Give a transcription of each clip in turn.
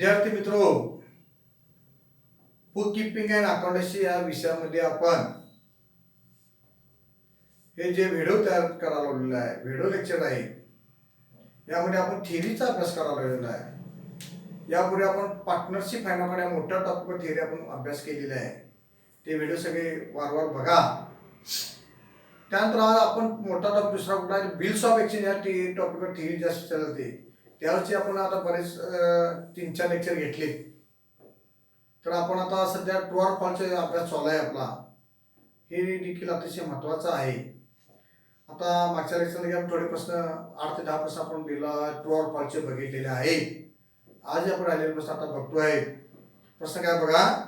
विद्यार्थी मित्रो, book keeping and accountancy या विषयामध्ये आपण हे जे व्हिडिओ तयार करायला लावलेला आहे, व्हिडिओ लेक्चर आहे, यामध्ये आपण थिअरीचा अभ्यास करायला लावलेला आहे. यापुढे आपण पार्टनरशिप फायनाकडे मोठ्या टॉपिकवर थिअरी आपण अभ्यास केलेला आहे. ते व्हिडिओ सगळे वारंवार बघा. त्यानंतर आज आपण मोठा टॉपिक दुसरा कुठला बिल्स ऑफ एक्सचेंज या टॉपिकवर थिअरी जास्त चालते. त्यावरची आपण आता बरेच 3-4 लेक्चर घेतले. तर आपण आता सध्या ट्रू ऑर फॉल्सचा अभ्यास चालू आहे आपला. हे देखील अतिशय महत्त्वाचं आहे. आता मागच्या लेक्चरमध्ये आपण थोडे प्रश्न 8 ते 10 प्रश्न आपण ट्रू ऑर फॉल्सचे बघितलेले आहेत. आज आपण राहिलेले प्रश्न आता बघतोय. प्रश्न काय बघा.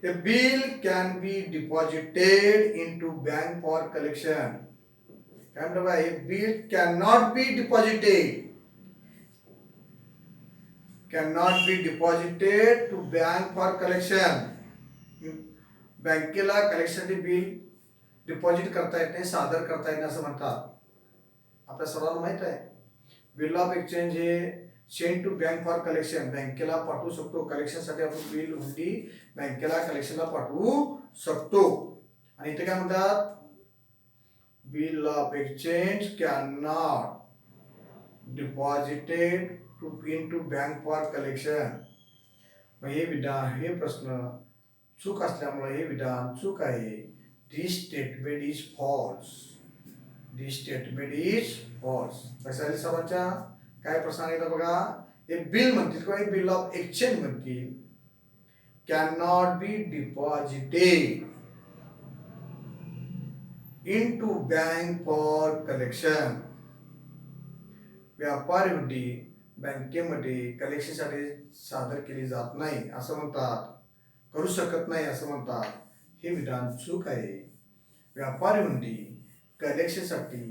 A bill can be deposited into bank for collection. काय म्हणतो बघा, a bill cannot be deposited. Cannot be deposited to bank for collection. बँकेला कलेक्शनसाठी बिल डिपॉझिट करता येत नाही, सादर करता येत नाही असं म्हणतात. आपल्या सर्वांना माहित आहे बिल ऑफ एक्सचेंज हे send to bank for collection, बँकेला पाठवू शकतो. कलेक्शनसाठी आपण बिल हुंडी बँकेला कलेक्शनला पाठवू शकतो. आणि इथे काय म्हणतात, bill of exchange can not deposited to bank for collection. हे विधान, हे प्रश्न चूक असल्यामुळे हे विधान चूक आहे. This statement is false. This statement is false. कशाला सर्वांच्या काय प्रश्न आहे बघा. हे बिल म्हणतील किंवा हे बिल ऑफ एक्सचेंज म्हणतील, can not be deposited in to bank for collection. व्यापारी हुंडी बँकेमध्ये कलेक्शनसाठी सादर केली जात नाही असं म्हणतात, करू शकत नाही असं म्हणतात. हे विधान चूक आहे. व्यापारी हुंडी कलेक्शनसाठी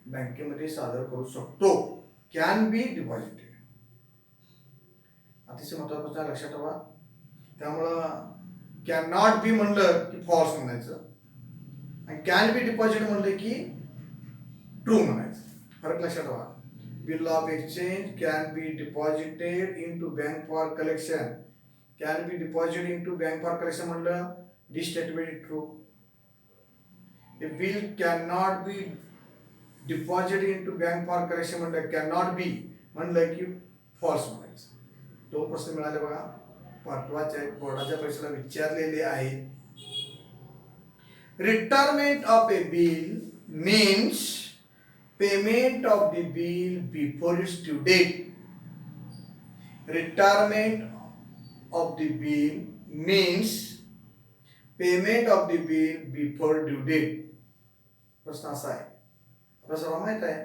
बँकेमध्ये सादर करू शकतो. Can be deposited. अतिशय महत्त्वाचा लक्षात ठेवा. त्यामुळं कॅन नॉट बी म्हणलं की फॉल्स म्हणायचं आणि कॅन बी डिपॉझिट म्हणलं की ट्रू म्हणायचं. फरक लक्षात ठेवा. Bill of exchange can be deposited in to bank for collection. Can be deposit in to bank for collection म्हणलं this statement is true. A bill can not be deposit in to bank for collection म्हणलं can not be म्हणलं की false म्हणायचं. 2 प्रश्न मिळाले बघा. महत्वाचे बोर्डाच्या परीक्षेला विचारलेले आहेत. Retirement of a bill means payment of the bill before its due date. Retirement of the bill means payment of the bill before due date. प्रश्न असा आहे, आपल्याला सर्वांना माहित आहे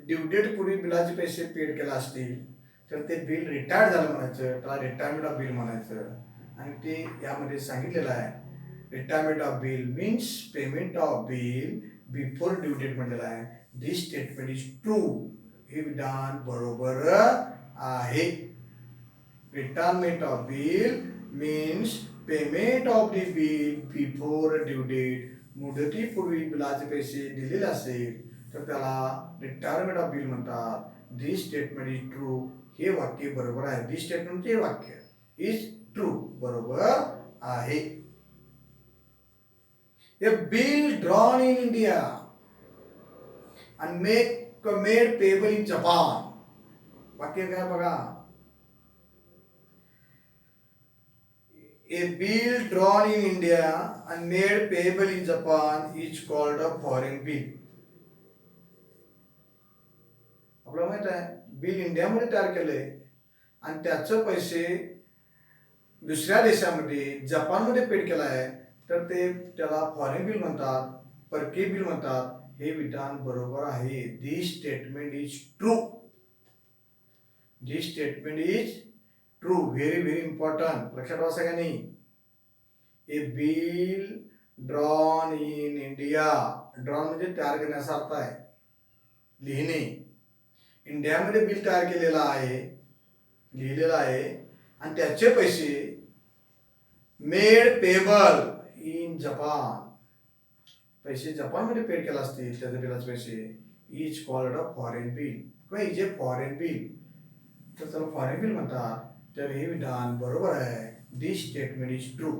ड्यू डेट पूर्वी बिलाचे पैसे पेड केला असतील तर ते बिल रिटायर्ड झालं म्हणायचं, त्याला रिटायरमेंट ऑफ बिल म्हणायचं. आणि ते यामध्ये सांगितलेलं आहे retirement of bill means payment of bill before due date म्हटलेलं आहे. This statement is true. हे विधान बरोबर आहे. Retirement of bill means payment of the bill before due date. मुदतीपूर्वी बिलाचे पैसे दिलेले असेल तर त्याला रिटायरमेंट ऑफ बिल म्हणतात. दिस स्टेटमेंट इज ट्रू. हे वाक्य बरोबर आहे. दिस स्टेटमेंट हे वाक्य इज ट्रू, बरोबर आहे. A bill drawn in India and made payable in Japan. वाक्य काय बघा. A bill drawn in India and made payable in Japan is called a foreign bill. आपल्याला माहित आहे बिल इंडियामध्ये तयार केलंय आणि त्याचे पैसे दुसऱ्या देशामध्ये जपानमध्ये पेड केला आहे तर ते त्याला फॉरेन बिल म्हणतात, परकीय बिल म्हणतात. हे विधान बरोबर आहे. This statement is true. This statement is true. Very very important. लक्षात ठेवा सगळ्यांनी. A bill drawn in India. Drawn म्हणजे तयार करण्याचा अर्थ आहे, लिहिणे. इंडियामध्ये बिल तयार केलेलं आहे, लिहिलेलं आहे आणि त्याचे पैसे मेड पेबल इन जपान, पैसे जपानमध्ये पेड केला असतील त्याचे बिलाचे पैसे, is called a foreign bill किंवा इज ए फॉरेन बिल. तर त्याला फॉरेन बिल म्हणतात. तर हे विधान बरोबर आहे. This statement is true.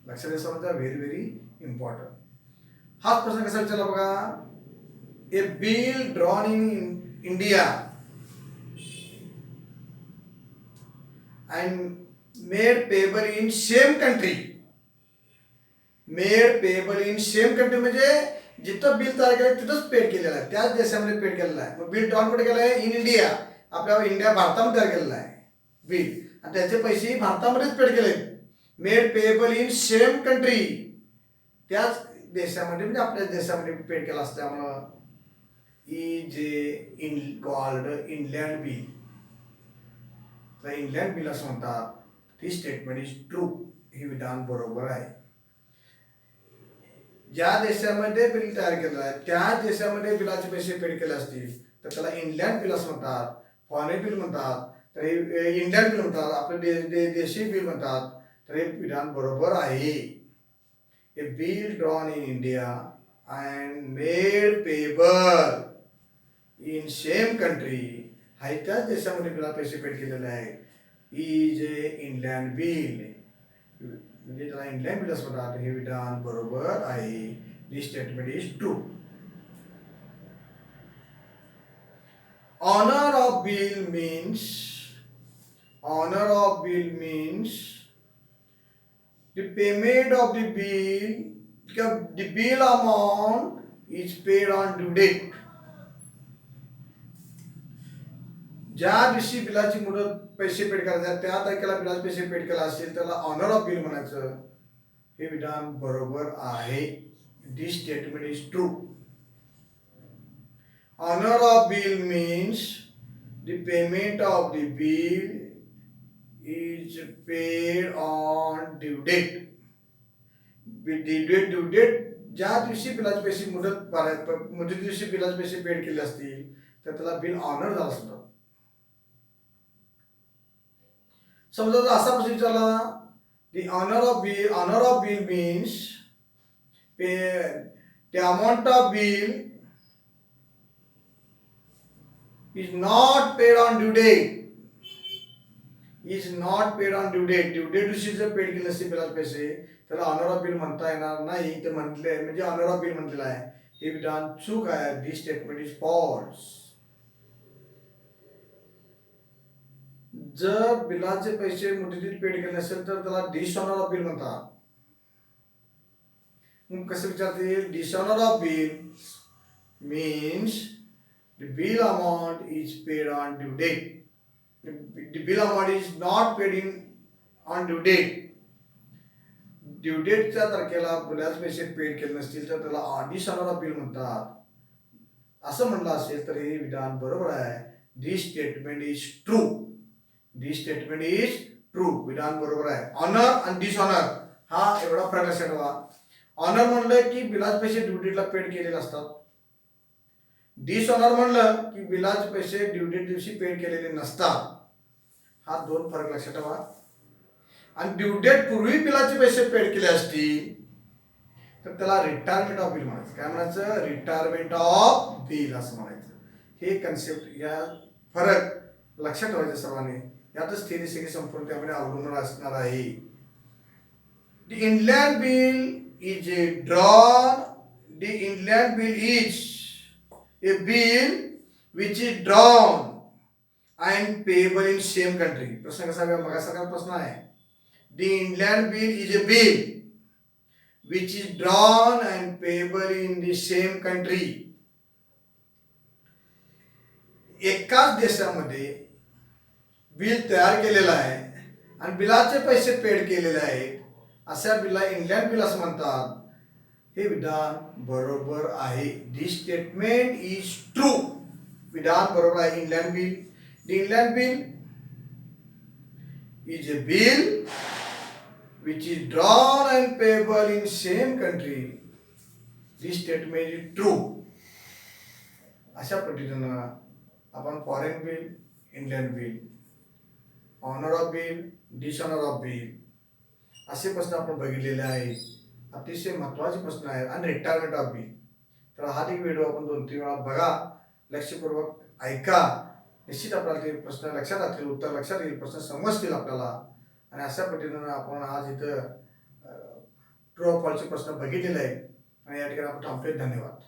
लक्षात घ्या, म्हणजे व्हेरी व्हेरी इम्पॉर्टंट. हाच प्रश्न कसा विचारला बघा. A bill drawn in India and made payable in same country. Made payable in same country म्हणजे जिथं बिल तयार केलं तिथंच पेड केलेलं आहे, त्याच देशामध्ये पेड केलेलं आहे. मग बिल ड्रॉन कुठे केलं आहे? In India. आपल्या इंडिया भारतामध्ये तयार केलेलं आहे बिल, आणि त्याचे पैसे भारतामध्येच पेड केले. Made payable in same country, त्याच देशामध्ये म्हणजे आपल्या देशामध्ये पेड केला असल्यामुळं is in called inland bill. तर इनलँड बिल असं म्हणतात. दिस स्टेटमेंट इज ट्रू. हे विधान बरोबर आहे. ज्या देशामध्ये बिल तयार केलं आहे त्याच देशामध्ये बिलाचे पैसे पेड केले असतील तर त्याला इनलँड बिल असं म्हणतात. फॉरेन बिल म्हणतात, तर हे इंडियन बिल म्हणतात. आपले देशी बिल म्हणतात. तर हे विधान बरोबर आहे. A bill drawn in India and made payable in same country, हा त्याच देशामध्ये बिला पैसे पेड केलेले आहे. इज ए इनलँड बिल, म्हणजे त्याला इंडियन बिल असं म्हणतात. हे विधान बरोबर आहे. This statement is true. Honour of bill means the payment of the bill, the bill amount is paid on due date. ज्या दिवशी बिलाची मुदत पैसे पेड करायचे त्या तारखेला बिलाचे पैसे पेड केला असेल त्याला ऑनर ऑफ बिल म्हणायचं. हे विधान बरोबर आहे. This statement is true. Honour of bill means the payment of the bill is paid on due date. Due date ज्या दिवशी बिलाचे पैसे मुदत दिवशी बिलाचे पैसे पेड केले असतील तर त्याला बिल ऑनर झालं असतं. समजा जर असा प्रश्न विचारला, the honour of bill means the amount of bill is not paid on due date. Due date दिवशी जर पेड केले असते बिलाचे पैसे त्याला ऑनर ऑफ बिल म्हणता येणार नाही. ते म्हटले म्हणजे ऑनर ऑफ बिल म्हटलेलं आहे. हे विधान चूक आहे. This statement is false. जर बिलाचे पैसे मुदतीत पेड केले असेल तर त्याला डिसऑनर ऑफ बिल म्हणतात. मग कसं विचारते? Dishonour of bill means the bill amount is paid on due date. The bill amount is not paid on due date. Due डेटच्या तारखेला बिलाचे पैसे पेड केले नसतील तर त्याला डिसऑनर ऑफ बिल म्हणतात. असं म्हणलं असेल तर हे विधान बरोबर आहे. This statement is true. विधान बरोबर आहे. ऑनर आणि डिसऑनर हा एवढा फरक लक्षात ठेवा. ऑनर म्हणलं की बिलाचे पैसे ड्यू डेटला पेड केलेले असतात. डिसऑनर म्हणलं की बिलाचे पैसे ड्यू डेट दिवशी पेड केलेले नसतात. हा दोन फरक लक्षात ठेवा. आणि ड्यू डेट पूर्वी बिलाचे पैसे पेड केले असतील तर त्याला रिटायरमेंट ऑफ बिल म्हणायचं. काय म्हणायचं? रिटायरमेंट ऑफ बिल असं म्हणायचं. हे कन्सेप्ट, या फरक लक्षात ठेवायचं सर्वांनी. यातच थेरी सगळी संपूर्ण त्यामध्ये अवलंबून असणार आहे. The inland bill is a drawn. The inland bill is a bill which is drawn and payable in same country. प्रश्न कसा आहे? मगासारखा प्रश्न आहे. The inland bill is a bill which is drawn and payable in the same country. एकाच देशामध्ये bill तयार केलेलं आहे आणि बिलाचे पैसे पेड केलेले आहेत. अशा बिलला इनलँड बिल असं म्हणतात. हे विधान बरोबर आहे. This statement is true. विधान बरोबर आहे. Inland bill, the inland bill is a bill which is drawn and payable in same country. This statement is true. अशा पद्धतीनं आपण foreign bill, Indian bill, honour of bill, dishonour of bill असे प्रश्न आपण बघितलेले आहेत. अतिशय महत्त्वाचे प्रश्न आहेत. आणि रिटायरमेंट ऑफ बिल. तर हा एक व्हिडिओ आपण 2-3 वेळा बघा, लक्षपूर्वक ऐका निश्चित आपल्याला ते प्रश्न लक्षात राहतील, उत्तर लक्षात येईल, प्रश्न समजतील आपल्याला. आणि अशा पद्धतीनं आपण आज इथं ट्रू ऑर फॉल्सचे प्रश्न बघितलेले आहेत आणि या ठिकाणी आपण थांबतोय. धन्यवाद.